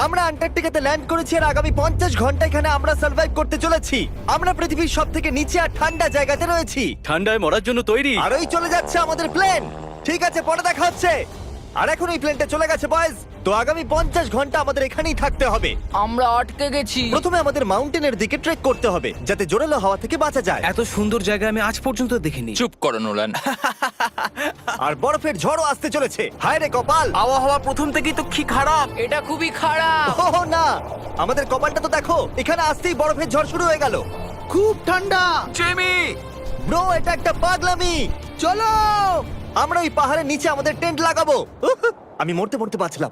আমরা আন্টার্কটিকাতে ল্যান্ড করেছি আর আগামী 50 ঘন্টা এখানে আমরা সার্ভাইভ করতে চলেছি। আমরা পৃথিবীর সবথেকে নিচে আর ঠান্ডা জায়গাতে রয়েছি। ঠান্ডায় মরার জন্য তৈরি। আর ওই চলে যাচ্ছে আমাদের প্লেন। ঠিক আছে, পরে দেখা হচ্ছে। আর এখন এই প্লেনটা চলে গেছে বয়েজ। তো আগামী 50 ঘন্টা আমাদের এখানেই থাকতে হবে। আমরা আটকে গেছি। প্রথমে আমাদের মাউন্টেনের দিকে ট্রেক করতে হবে যাতে জোরালো হাওয়া থেকে বাঁচা যায়। এত সুন্দর জায়গা আমি আজ পর্যন্ত দেখিনি। চুপ করো নোলান। আর বরফের ঝড়ও আসতে চলেছে। হায় রে কপাল। আবহাওয়া প্রথম থেকেই তো কি খারাপ। এটা খুবই খারাপ। ও না, আমাদের কপালটা তো দেখো, এখানে আসতেই বরফের ঝড় শুরু হয়ে গেল। খুব ঠান্ডা। জেমি, ব্রো, এটা একটা পাগলামি। চলো। আমরা ওই পাহাড়ের নিচে আমাদের টেন্ট লাগাবো। উহ, আমি মরতে মরতে বাঁচলাম।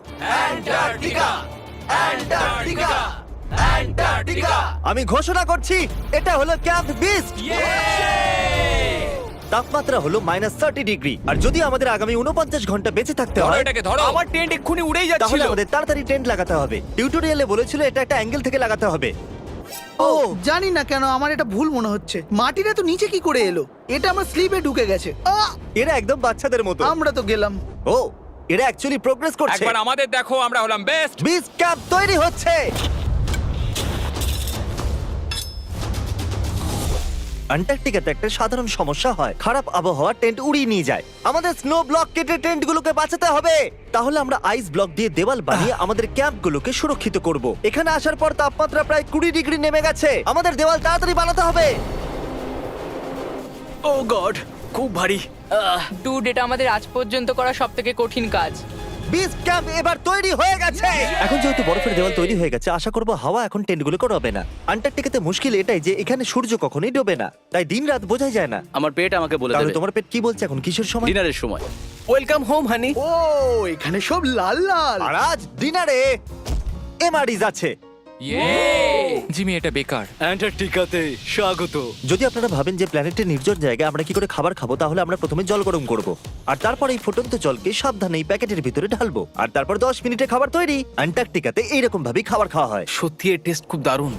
আমি ঘোষণা করছি, এটা হলো ক্যাম্প বিস্ট। তাপমাত্রা হলো -30 ডিগ্রি। আর যদি আমাদের আগামী 49 ঘন্টা বেঁচে থাকতে ধরো হয় এটাকে, ধরো। আমার টেন্ট এক্ষুনি উড়েই তাহলে যাচ্ছিল। আমাদের তাড়াতাড়ি টেন্ট লাগাতে হবে। টিউটোরিয়ালে বলেছিল এটা একটা অ্যাঙ্গেল থেকে লাগাতে হবে। ও জানি না কেন আমার এটা ভুল মনে হচ্ছে। মাটিটা তো নিচে কি করে এলো? এটা আমার স্লিপে ঢুকে গেছে। এরা একদম বাচ্চাদের মতো। আমরা তো গেলাম। ও, এরা অ্যাকচুয়ালি প্রোগ্রেস করছে। একবার আমাদের দেখো, আমরা হলাম বেস্ট। বিস্ট ক্যাম্প তৈরি হচ্ছে। আন্টার্কটিকাতে একটা সাধারণ সমস্যা হয়, খারাপ আবহাওয়া টেন্ট উড়িয়ে নিয়ে যায়। আমাদের স্নো ব্লক কেটে টেন্টগুলোকে বাঁচাতে হবে। তাহলে আমরা আইস ব্লক দিয়ে দেওয়াল বানিয়ে আমাদের ক্যাম্পগুলোকে সুরক্ষিত করব। এখানে আসার পর তাপমাত্রা প্রায় 20 ডিগ্রি নেমে গেছে। আমাদের দেওয়াল তাড়াতাড়ি বানাতে হবে। ও গড, খুব ভারী। ডুড, এটা আমাদের আজ পর্যন্ত করা সবথেকে কঠিন কাজ। বিস্ট ক্যাম্প এবার তৈরি হয়ে গেছে। এখন যেহেতু বরফের দেওয়াল তৈরি হয়ে গেছে, আশা করব হাওয়া এখন টেন্টগুলোকে ডোবে না। আন্টার্কটিকাতে মুশকিল এটাই যে এখানে সূর্য কখনোই ডোবে না, তাই দিন রাত বোঝাই যায় না। আমার পেট আমাকে বলে তাহলে দেবে তোমার পেট কি বলছে এখন? কিসের সময়? ডিনারের সময়। Welcome home honey. ও এখানে সব লাল লাল। আর আজ ডিনারে এমআরইজ আছে। জিমি, এটা বেকার। অ্যান্টার্কটিকাতে স্বাগত। যদি আপনারা ভাবেন যে প্ল্যানেটের নির্জন জায়গায় আমরা কি করে খাবার খাবো, তাহলে আমরা প্রথমে জল গরম করব আর তারপর এই ফুটন্ত জলকে সাবধানে এই প্যাকেটের ভিতরে ঢালবো আর তারপর 10 মিনিটে খাবার তৈরি। অ্যান্টার্কটিকাতে এইরকম ভাবেই খাবার খাওয়া হয়। সত্যি এর টেস্ট খুব দারুণ।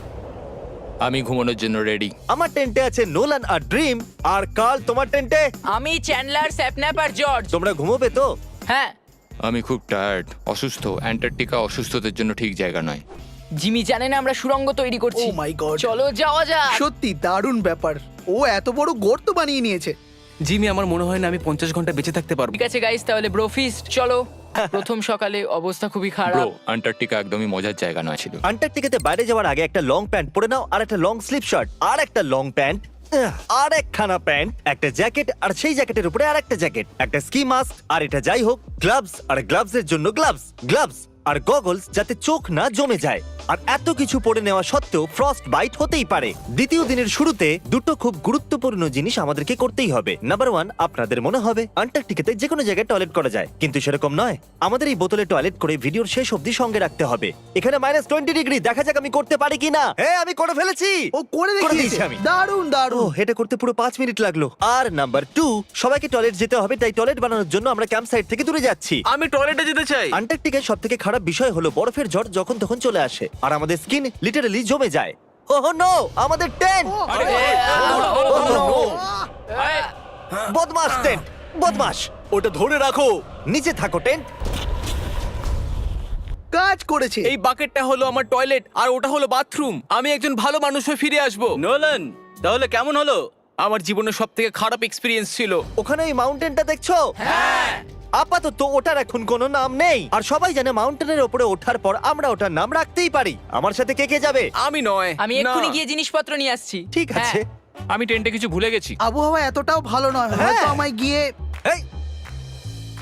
আমি ঘুমানোর জন্য রেডি। আমার টেন্টে আছে নোলান আর ড্রিম। আর কাল, তোমার টেন্টে? আমি চ্যান্ডলার, স্যাপন্যাপ আর জর্জ। তোমরা ঘুমোবে তো? হ্যাঁ। আমি খুব টায়ার্ড, অসুস্থ। অ্যান্টার্কটিকা অসুস্থদের জন্য ঠিক জায়গা নয়। জিমি জানে না আমরা সুড়ঙ্গ তৈরি করছি। Oh my God! চলো যাওয়া যাক। সত্যি দারুণ ব্যাপার। ও এত বড় গর্ত বানিয়ে নিয়েছে। জিমি, আমার মনে হয় না আমি 50 ঘন্টা বেঁচে থাকতে পারবো। ঠিক আছে গাইস, তাহলে ব্রোফিস্ট চলো। প্রথম সকালে অবস্থা খুবই ব্রো, খারাপ। অ্যান্টার্কটিকা একদমই মজার জায়গা নয় ছিল। আন্টার্কটিকাতে বাইরে যাওয়ার আগে একটা লং প্যান্ট পরে নাও, আর একটা লং স্লিভ শার্ট, আর একটা লং প্যান্ট, আর একখানা প্যান্ট, একটা জ্যাকেট, আর সেই জ্যাকেটের উপরে আর একটা জ্যাকেট, একটা স্কি মাস্ক, আর এটা যাই হোক গ্লাভস, আর গ্লাভসের জন্য গ্লাভস আর গগলস যাতে চোখ না জমে যায়। আর এত কিছু পরে নেওয়া সত্ত্বেও ফ্রস্ট বাইট হতেই পারে। দ্বিতীয় দিনের শুরুতে দুটো খুব গুরুত্বপূর্ণ জিনিস আমাদেরকে করতেই হবে। নাম্বার 1, আপনাদের মনে হবে আন্টার্কটিকাতে যে কোনো জায়গায় টয়লেট করা যায়, কিন্তু সেরকম নয়। আমাদের এই বোতলে টয়লেট করে ভিডিওর শেষ অবধি সঙ্গে রাখতে হবে। এখানে -20 ডিগ্রি, দেখা যাক আমি করতে পারি কিনা। হ্যাঁ, আমি করে ফেলেছি। ও করে দিয়েছি দেখিয়েছে। আমি। দারুণ ও, দারুণ। এটা করতে পুরো 5 মিনিট লাগলো। আর নাম্বার 2, সবাইকে টয়লেট যেতে হবে, তাই টয়লেট বানানোর জন্য আমরা ক্যাম্প সাইট থেকে দূরে যাচ্ছি। আমি টয়লেটে যেতে চাই। আন্টার্কটিকার সবথেকে খারাপ বিষয় হলো বরফের ঝড় যখন তখন চলে আসে আর আমাদের স্কিন লিটারালি জমে যায়। ওহ নো, আমাদের টেন্ট! বদমাস টেন্ট, বদমাস! ওটা ধরে রাখো। নিচে থাকো টেন্ট। কাজ করেছে। এই বাকেটটা হলো আমার টয়লেট আর ওটা হলো বাথরুম। আমি একজন ভালো মানুষ হয়ে ফিরে আসবো। নোলান, তাহলে কেমন হলো? আমার জীবনের সবথেকে খারাপ এক্সপেরিয়েন্স ছিল। ওখানে ওই মাউন্টেনটা দেখছো? হ্যাঁ। আপাতত ওটার এখন কোনো নাম নেই, আর সবাই জানে মাউন্টেনের উপরে ওঠার পর আমরা ওটার নাম রাখতেই পারি। আমার সাথে কে কে যাবে? আমি নয়। আমি না। এক্ষুনি গিয়ে জিনিসপত্র নিয়ে আসছি। ঠিক আছে। আমি টেন্টে কিছু ভুলে গেছি। আবহাওয়া এতটাও ভালো নয়, হ্যাঁ। হয়তো আমায় গিয়ে। এই,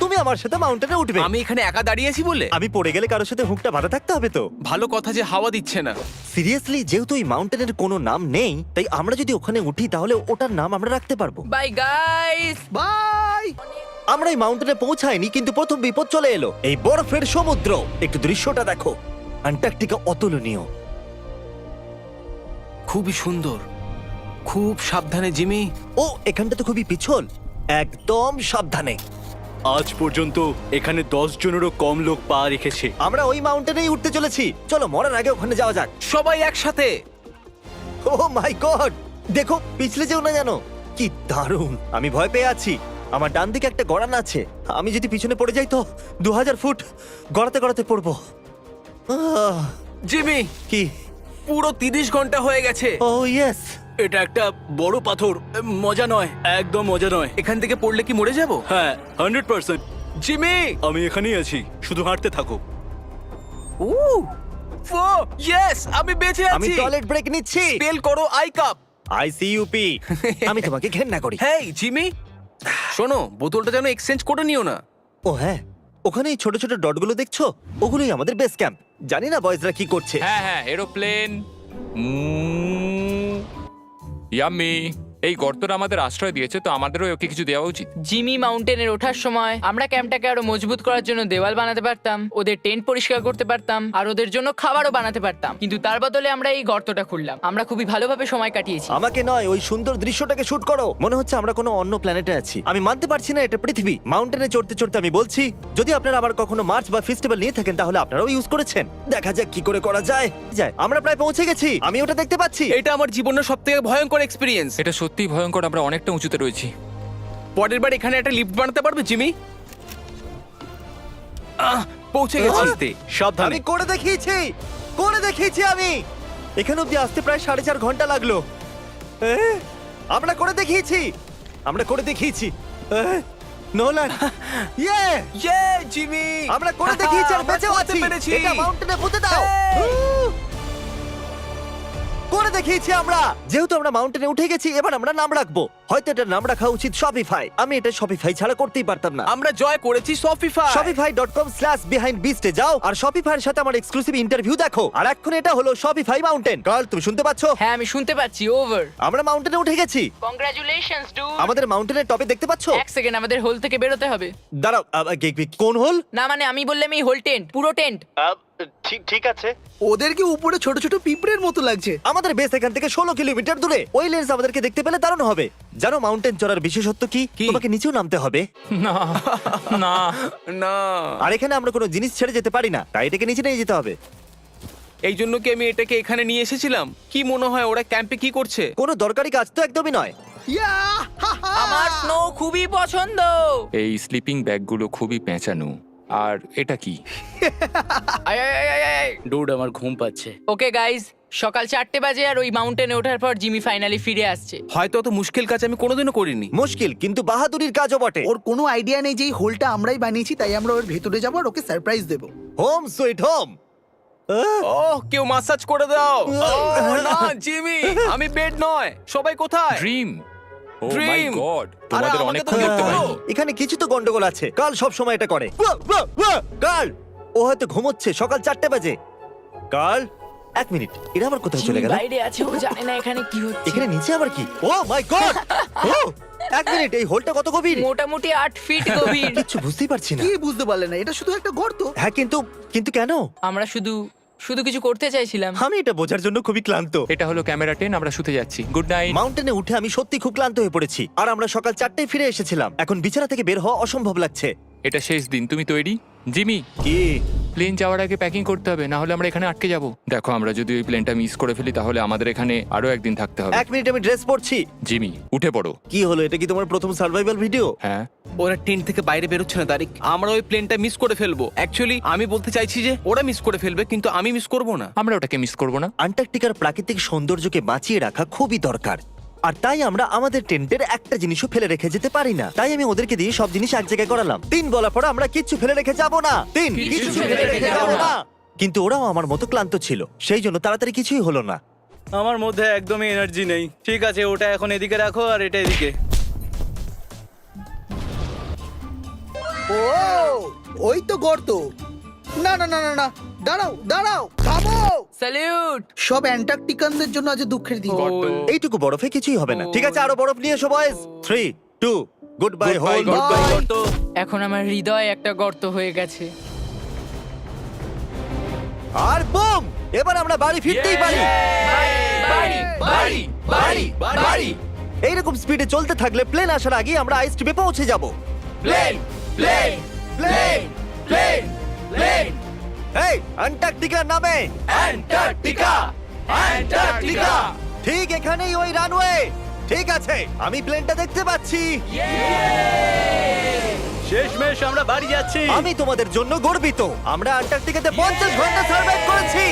তুমি আমার সাথে মাউন্টেনে উঠবে? আমি এখানে একা দাঁড়িয়ে আছি বলে? আমি পড়ে গেলে কারোর সাথে হুকটা বাঁধা থাকতে হবে তো। ভালো কথা যে হাওয়া দিচ্ছে না। সিরিয়াসলি, যেহেতু এই মাউন্টেনের কোনো নাম নেই, তাই আমরা যদি ওখানে উঠি তাহলে ওটার নাম আমরা রাখতে পারবো। Bye guys. বাই। আমরা এই মাউন্টেনে পৌঁছাইনি, কিন্তু প্রথম বিপদ চলে এলো। এই বরফের সমুদ্র, একটু দৃশ্যটা দেখো। আন্টার্কটিকা অতুলনীয়। খুবই সুন্দর। খুব সাবধানে জিমি। ও, এখানটা তো খুবই পিছল। একদম সাবধানে। আজ পর্যন্ত এখানে 10 জনেরও কম লোক পা রেখেছে। আমরা ওই মাউন্টেনেই উঠতে চলেছি। চলো মরার আগে ওখানে যাওয়া যাক। সবাই একসাথে। ও মাই গড, দেখো পিছলে যেও না জানো। কি দারুণ! আমি ভয় পেয়ে আছি। আমার ডান দিকে একটা গড়ান আছে। আমি যদি পিছনে পড়ে যাই তো 2000 ফুট গড়াতে গড়াতে পড়বো। জিমি, কি? পুরো 30 ঘন্টা হয়ে গেছে। ও ইয়েস। এটা একটা বড় পাথর, মজা নয়, একদম মজা নয়। এখান থেকে পড়লে কি মরে যাব? হ্যাঁ 100%। জিমি! আমি এখানেই আছি, শুধু হাঁটতে থাকো। ইয়েস, আমি বেঁচে আমি আছি। টয়লেট ব্রেক নিচ্ছি। স্পেল করো আই কাপ। আইসিইউপি। আমি তোমাকে ঘেন্না করি। হেই জিমি, শোনো, বোতলটা যেন এক্সচেঞ্জ করে নিও না। ও হ্যাঁ, ওখানে এই ছোট ছোট ডটগুলো দেখছো, ওগুলোই আমাদের বেস ক্যাম্প। জানি না বয়েজরা কি করছে। হ্যাঁ হ্যাঁ, এরোপ্লেন। ইয়াম্মি। এই গর্তটা আমাদের আশ্রয় দিয়েছে, তো আমাদেরও ওকে কিছু দেওয়া উচিত। জিমি মাউন্টেনের ওঠার সময় আমরা ক্যাম্পটাকে আরো মজবুত করার জন্য দেওয়াল বানাতে পারতাম, ওদের টেন্ট পরিষ্কার করতে পারতাম, আর ওদের জন্য খাবারও বানাতে পারতাম। কিন্তু তার বদলে আমরা এই গর্তটা খুললাম। আমরা খুবই ভালোভাবে সময় কাটিয়েছি। আমাকে নয়, ওই সুন্দর দৃশ্যটাকে শুট করো। মনে হচ্ছে আমরা কোনো অন্য প্ল্যানেটে আছি। আমি মানতে পারছি না এটা পৃথিবী। মাউন্টেনে চড়তে চড়তে আমি বলছি, যদি আপনারা আবার কখনো মার্চ বা ফেস্টিভ্যাল নিয়ে থাকেন তাহলে আপনারাও ইউজ করেছেন। দেখা যাক কি করে করা যায়। আমরা প্রায় পৌঁছে গেছি, আমি ওটা দেখতে পাচ্ছি। এটা আমার জীবনের সবথেকে ভয়ঙ্কর এক্সপেরিয়েন্স। এটা সত্যিই ভয়ঙ্কর, আমরা অনেকটা উঁচুতে রয়েছি। পরের বার এখানে একটা লিফট বানাতে পারবে জিমি? পৌঁছে গেছি। আমি সাবধানে। করে দেখিয়েছি আমি। এখানে অব্দি আসতে প্রায় 4.5 ঘন্টা লাগলো। আমরা করে দেখিয়েছি। নোলান, ইয়ে! ইয়ে জিমি, আমরা করে দেখিয়েছি আর আমরা বেঁচেও করতে আছি। পেরেছি। এটা মাউন্টেনে পুঁতে দাও। করে দেখিয়েছি আমরা। যেহেতু আমরা মাউন্টেনে উঠে গেছি, এবার আমরা নাম রাখবো। হয়তো এটার নাম রাখা উচিত শপিফাই। আমি এটা শপিফাই ছাড়া করতেই পারতাম না। আমরা জয় করেছি শপিফাই। shopify.com/behindbeast এ যাও আর শপিফাইয়ের সাথে আমার এক্সক্লুসিভ ইন্টারভিউ দেখো। আর এখন এটা হলো শপিফাই মাউন্টেন। কার্ল, তুমি শুনতে পাচ্ছো? হ্যাঁ, আমি শুনতে পাচ্ছি। ওভার। আমরা মাউন্টেনে উঠে গেছি। Congratulations do. আমাদের মাউন্টেনের টপে দেখতে পাচ্ছো? এক সেকেন্ড, আমাদের হোল থেকে বেরোতে হবে। দাঁড়াও, কোন হোল? না মানে আমি বললাম এই হোল টেন্ট, পুরো টেন্ট। ঠিক আছে। ওদেরকে উপরে ছোট ছোট পিঁপড়ের মতো লাগছে। আমাদের বেস এখান থেকে 16 কিলোমিটার দূরে। ওই লেন্স আমাদেরকে দেখতে পেলে দারুণ হবে। জানো মাউন্টেন চড়ার বিশেষত্ব কি? তোমাকে নিচেও নামতে হবে। না না না, আর এখানে আমরা কোনো জিনিস ছেড়ে যেতে পারি না, তাই এটাকে নিচে নিয়ে যেতে হবে। এই জন্য কি আমি এটাকে এখানে নিয়ে এসেছিলাম? কি মনে হয় ওরা ক্যাম্পে কি করছে? কোনো দরকারি কাজ তো একদমই নয়। ইয়া! হা, হা! আমার স্নো খুবই পছন্দ। এই স্লিপিং ব্যাগগুলো খুবই পেঁচানো। আর এটা কি? ডুড, আমার ঘুম পাচ্ছে। ওকে গাইজ, সকাল 4টে বাজে আর ওই মাউন্টেনে ওঠার পর জিমি ফাইনালি ফিরে আসছে। হয়তো অত মুশকিল কাজ আমি কোনোদিনও করিনি। মুশকিল কিন্তু বাহাদুরির কাজও বটে। ওর কোনো আইডিয়া নেই যে এই হোলটা আমরাই বানিয়েছি, তাই আমরা ওর ভেতরে যাবো আর ওকে সারপ্রাইজ দেবো। Home sweet home. ওহ, কেউ মাসাজ করে দাও। ওহ, না জিমি, আমি বেড নয়। সবাই কোথায়? ড্রিম। ও মাই Dream! গড, আরে, তোমাদের আমাকে অনেকক্ষণ তো দেখতে বলো। পাইনি। এখানে কিছু তো গন্ডগোল আছে। কাল সব সময় এটা করে। কাল, ও হয়তো ঘুমোচ্ছে। সকাল 4টে বাজে। কাল, 1 মিনিট, এরা আবার কোথায় চলে জিমি গেল? বাইরে আছে, ও জানে না এখানে কি হচ্ছে। এখানে নিচে আবার কি? ও মাই গড! 1 মিনিট, এই হোলটা কত গভীর? মোটামুটি 8 ফিট গভীর। কিছু বুঝতেই পারছি না। কি বুঝতে পারলে না? এটা শুধু একটা গর্ত। হ্যাঁ, কিন্তু কেন? আমরা শুধু কিছু করতে চাইছিলাম। আমি এটা বোঝার জন্য খুবই ক্লান্ত। এটা হলো ক্যামেরা 10, আমরা শুতে যাচ্ছি। Good night. মাউন্টেনে উঠে আমি সত্যি খুব ক্লান্ত হয়ে পড়েছি। আর আমরা সকাল 4টায় ফিরে এসেছিলাম। এখন বিছানা থেকে বের হওয়া অসম্ভব লাগছে। এটা শেষ দিন, তুমি তৈরি? জিমি, কি? প্লেন যাওয়ার আগে প্যাকিং করতে হবে, না হলে আমরা এখানে আটকে যাব। দেখো, আমরা যদি ওই প্লেনটা মিস করে ফেলি তাহলে আমাদের এখানে আরো একদিন থাকতে হবে। 1 মিনিট, আমি ড্রেস পরছি। জিমি, উঠে পড়ো। কি হলো? এটা কি তোমার প্রথম সার্ভাইভাল ভিডিও? হ্যাঁ। ওরা টেন্ট থেকে বাইরে বেরোচ্ছে না তারিক। আমরা ওই প্লেনটা মিস করে ফেলবো। অ্যাকচুয়ালি আমি বলতে চাইছি যে ওরা মিস করে ফেলবে, কিন্তু আমি মিস করব না। আমরা ওটাকে মিস করব না। আন্টার্কটিকার প্রাকৃতিক সৌন্দর্যকে বাঁচিয়ে রাখা খুবই দরকার। আর তাই আমরা আমাদের টেন্টের একটা জিনিসও ফেলে রেখে যেতে পারি না। তাই আমি ওদেরকে দিয়ে সব জিনিস এক জায়গায় করালাম। 3 বলার পর আমরা কিচ্ছু ফেলে রেখে যাব না। কিছু ফেলে রেখে যাব না। কিন্তু ওরাও আমার মতো ক্লান্ত ছিল, সেই জন্য তাড়াতাড়ি কিছুই হলো না। আমার মধ্যে একদমই এনার্জি নেই। ঠিক আছে, ওটা এখন এদিকে রাখো আর এটা এদিকে। ও, ওই তো গর্ত। না না না না না, দাঁড়াও দাঁড়াও, থামো। স্যালিউট। সব অ্যান্টার্কটিকানদের জন্য আজ দুঃখের দিন। এইটুকু বরফে কিছুই হবে না। ঠিক আছে, আরো বরফ নিয়ে এসো বয়েজ। 3, 2, good bye whole. এখন আমার হৃদয় একটা গর্ত হয়ে গেছে। আর বুম! এবার আমরা বাড়ি ফিরতেই পারি। বাড়ি। এইরকম স্পিডে চলতে থাকলে প্লেন আসার আগে আমরা আইস টিপে পৌঁছে যাব। প্লেন। এই আন্টার্কটিকার নামে। অ্যান্টার্কটিকা। ঠিক এখানেই ওই রানওয়ে। ঠিক আছে, আমি প্লেনটা দেখতে পাচ্ছি। শেষমেশ আমরা বাড়ি যাচ্ছি। আমি তোমাদের জন্য গর্বিত। আমরা আন্টার্কটিকাতে 50 ঘন্টা সার্ভাইভ করেছি।